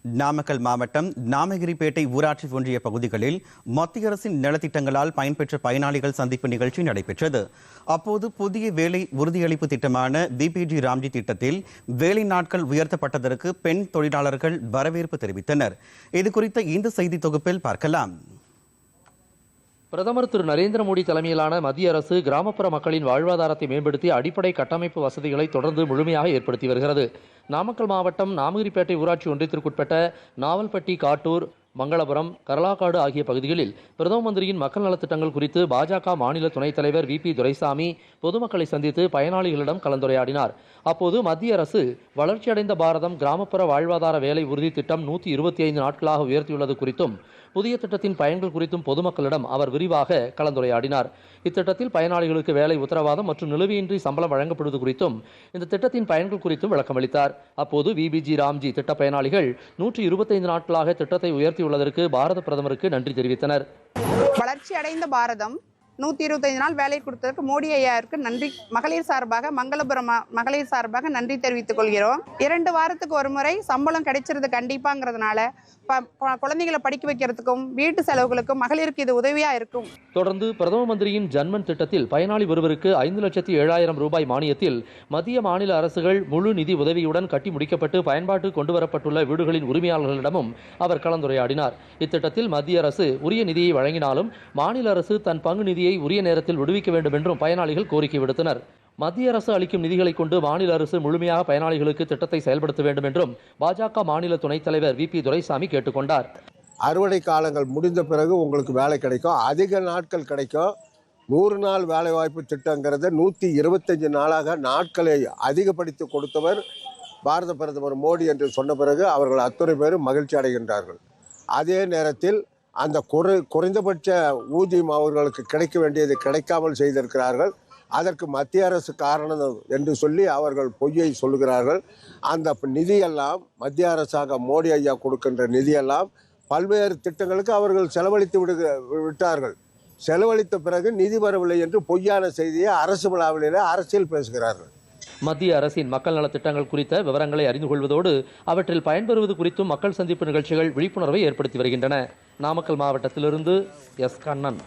நாமக்கல் மாவட்டம் நாமகிரிப்பேட்டை ஊராட்சி ஒன்றிய பகுதிகளில் மத்திய அரசின் நலத்திட்டங்களால் பயன்பெற்ற பயனாளிகள் சந்திப்பு நிகழ்ச்சி நடைபெற்றது. அப்போது புதிய வேலை உறுதியளிப்பு திட்டமான பிபிஜி ராம்ஜி திட்டத்தில் வேலை நாட்கள் உயர்த்தப்பட்டதற்கு பெண் தொழிலாளர்கள் வரவேற்பு தெரிவித்தனர். இதுகுறித்த இந்த செய்தி தொகுப்பில் பார்க்கலாம். பிரதமர் திரு நரேந்திர மோடி தலைமையிலான மத்திய அரசு கிராமப்புற மக்களின் வாழ்வாதாரத்தை மேம்படுத்தி அடிப்படை கட்டமைப்பு வசதிகளை தொடர்ந்து முழுமையாக ஏற்படுத்தி வருகிறது. நாமக்கல் மாவட்டம் நாமகிரிப்பேட்டை ஊராட்சி ஒன்றியத்திற்குட்பட்ட நாவல்பட்டி, காட்டூர், மங்களபுரம், கரலாக்காடு ஆகிய பகுதிகளில் பிரதம மந்திரியின் மக்கள் நலத்திட்டங்கள் குறித்து பாஜக மாநில துணைத் தலைவர் வி.பி. துரைசாமி பொதுமக்களை சந்தித்து பயனாளிகளிடம் கலந்துரையாடினார். அப்போது மத்திய அரசு வளர்ச்சியடைந்த பாரதம் கிராமப்புற வாழ்வாதார வேலை உறுதி திட்டம் 125 நாட்களாக உயர்த்தியுள்ளது குறித்தும் புதிய திட்டத்தின் பயன்கள் குறித்தும் பொதுமக்களிடம் அவர் விரிவாக கலந்துரையாடினார். இத்திட்டத்தில் பயனாளிகளுக்கு வேலை உத்தரவாதம் மற்றும் நிலுவையின்றி சம்பளம் வழங்கப்படுவது குறித்தும் இந்த திட்டத்தின் பயன்கள் குறித்தும் விளக்கமளித்தார். அப்போது பிபிஜி ராம்ஜி திட்ட பயனாளிகள் 125 நாட்களாக திட்டத்தை உயர்த்தியுள்ளதற்கு பாரத பிரதமருக்கு நன்றி தெரிவித்தனர். வளர்ச்சி அடைந்த பாரதம் 125 நாள் வேலை கொடுத்ததற்கு மோடி ஐயாவிற்கு நன்றி. மகளிர் சார்பாக, மங்களபுரம் மகளிர் சார்பாக நன்றி தெரிவித்துக் கொள்கிறோம். 2 வாரத்துக்கு ஒரு முறை சம்பளம் கிடைச்சிருது கண்டிப்பாங்கிறதுனால குழந்தைகளை படிக்க வைக்கிறதுக்கும் வீட்டு செலவுகளுக்கும் மகளிருக்கு இது உதவியா இருக்கும். தொடர்ந்து பிரதம மந்திரியின் ஜன்மன் திட்டத்தில் பயனாளி ஒருவருக்கு 5,07,000 ரூபாய் மானியத்தில் மத்திய மாநில அரசுகள் முழு நிதி உதவியுடன் கட்டி முடிக்கப்பட்டு பயன்பாட்டு கொண்டுவரப்பட்டுள்ள வீடுகளின் உரிமையாளர்களிடமும் அவர் கலந்துரையாடினார். இத்திட்டத்தில் மத்திய அரசு உரிய நிதியை வழங்கினாலும் மாநில அரசு தன் பங்கு நிதியை உரிய நேரத்தில் விடுவிக்க வேண்டும் என்றும் பயனாளிகள் கோரிக்கை விடுத்தனர். மத்திய அரசு அளிக்கும் நிதிகளை கொண்டு மாநில அரசு முழுமையாக பயனாளிகளுக்கு திட்டத்தை செயல்படுத்த வேண்டும் என்றும் பாஜக மாநில துணைத் தலைவர் வி.பி. துரைசாமி கேட்டுக்கொண்டார். அறுவடை காலங்கள் முடிந்த பிறகு உங்களுக்கு வேலை கிடைக்கும், அதிக நாட்கள் கிடைக்கும். 100 நாள் வேலைவாய்ப்பு திட்டங்கிறத 125 நாளாக நாட்களை அதிகப்படுத்தி கொடுத்தவர் பாரத பிரதமர் மோடி என்று சொன்ன பிறகு அவர்கள் அத்தனை பேரும் மகிழ்ச்சி அடைகின்றார்கள். அதே நேரத்தில் அந்த குறைந்தபட்ச ஊதியம் அவர்களுக்கு கிடைக்க வேண்டியது கிடைக்காமல் செய்திருக்கிறார்கள். அதற்கு மத்திய அரசு காரணம் என்று சொல்லி அவர்கள் பொய்யை சொல்லுகிறார்கள். அந்த நிதியெல்லாம் மத்திய அரசாக மோடி ஐயா கொடுக்கின்ற நிதியெல்லாம் பல்வேறு திட்டங்களுக்கு அவர்கள் செலவழித்து விட்டார்கள். செலவழித்த பிறகு நிதி வரவில்லை என்று பொய்யான செய்தியை அரசு விழாவிலே அரசியல் பேசுகிறார்கள். மத்திய அரசின் மக்கள் நலத்திட்டங்கள் குறித்த விவரங்களை அறிந்து கொள்வதோடு அவற்றில் பயன்பெறுவது குறித்தும் மக்கள் சந்திப்பு நிகழ்ச்சிகள் விழிப்புணர்வை ஏற்படுத்தி வருகின்றன. நாமக்கல் மாவட்டத்திலிருந்து எஸ். கண்ணன்.